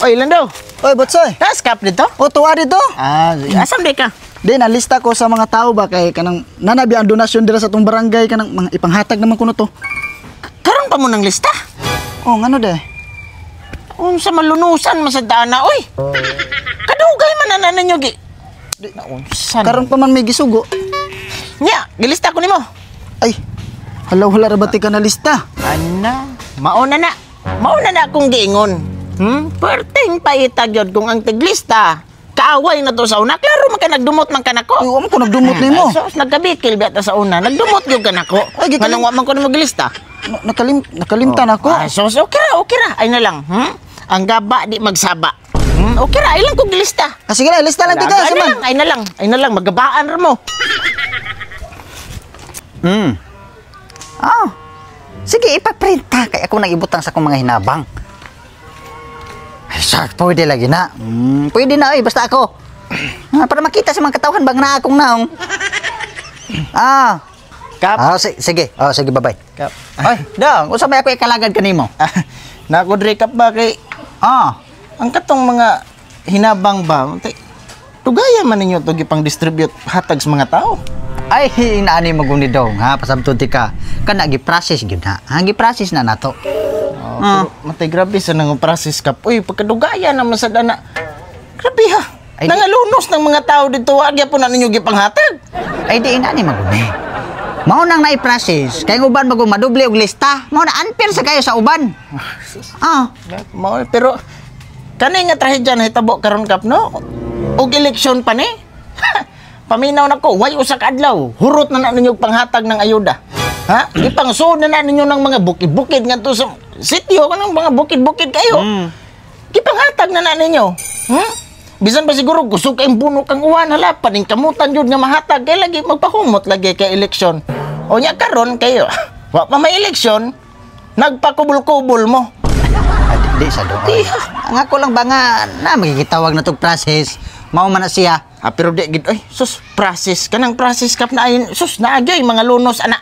Oy, Lando. Oy, Butsoy. Kap dito? O, tuwa dito. Asam di ka? Di, nalista ko sa mga tao ba kay kanang nanabi ang donasyon dira sa tong barangay kanang mga ipanghatag naman kuno to. Karon pa mo ng lista? Oh, ngano de? Unsa malunusan masadana, oy. Kadugay man na ninyo gi. Unsa? Karon pa man may gisugo. Nya, gilista ko nimo. Ay, halaw-hala ra ba ti ka nalista? Ana, mauna na. Mauna na akong giingon. Perting paitag yun kung ang tiglista. Kaaway na to sa una. Klaro man ka nagdumot man ka nako. Ay, wa man ko nagdumot nimo. Sos, nagkabikil biya ta sa una. Nagdumot yung ka nako. Ay, Manang wa man ko na maglista. Nakalimtan ako. Sos, okay ra. Ay na lang. Ang gaba di magsaba. Okay ra, ay lang kong gilista. Sige na, lista lang ti ka. Ay na lang. Magabaan ra mo. Sige, ipaprinta. Kaya ako nang ibutang sa akong mga hinabang. Ay, sir, pwede lagi na. Pwede na, basta ako. Para makita sa mga katawan, bang na akong naong. Kap. Sige. Sige, bye-bye. Kap. Ay, dong, usap may ako ikalagad kanimo. Nakodre kap ba kay... Ang katong mga hinabang ba, tugaya man ninyo ito gipang distribute hatag sa mga tao. Ay, inaani mo guni dong, ha? Pasabtod ka. Kana gi-process gyud na. Gi-process na nato. Pero matay grabe sa nang process kap. Uy, pagkadugaya naman sa dana. Grabe ha. Ay, nangalunos ng mga tao dito, agya po na ninyo gipanghatag. Ay, di inaani maguni. Mao nang na-process. Kay uban bago madoble og lista. Mao na unfair sa kayo sa uban. Pero kanay nga trahedya na hitabo karon kap no. Og eleksyon pa ni. Paminaw na ko, way usa ka adlaw. Hurot na ninyo panghatag ng ayuda. Ha? Ipangsuod na ninyo ng mga bukid-bukid ngadto sa sitio kanang mga bukid-bukid kayo. Ipanghatag na ninyo. Bisan pa siguro kusog kay buno kang uwan hala paning kamutan jud nga mahatag kay lagi magpahumot lagi kay eleksyon. O nya karon kayo. Wa pa may eleksyon, nagpakubul-kubul mo. Di sa do. Ang ako lang ba nga na magigitawag na tog process. Mao man na siya. Pero di gid ay sus process kanang process kap na ayon sus naagay mga lunos ana.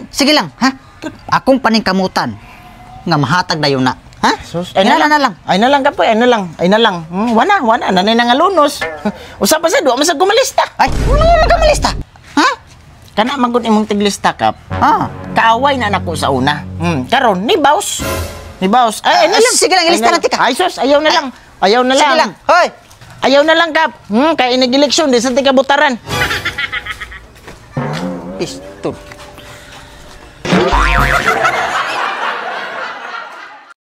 Sige lang, ha? Akong paningkamutan nga mahatag dayon na. Ha? Sus, ay na lang. Ay na lang kapoy, ay na lang. Wana nanay nga lunos. Usa pa sa duwa masag gumalista. Ay, ano gumalista? Ha? Kana magud imong tiglista kap. Kaaway na nako sa una. Karon ni Baus. Ay na lang. Sige lang, ilista natin ka. Ay sus, ayaw na lang. Sige lang. Hoy. Ayaw na lang kap. Kay inag-eleksyon di sa tika butaran. Peace.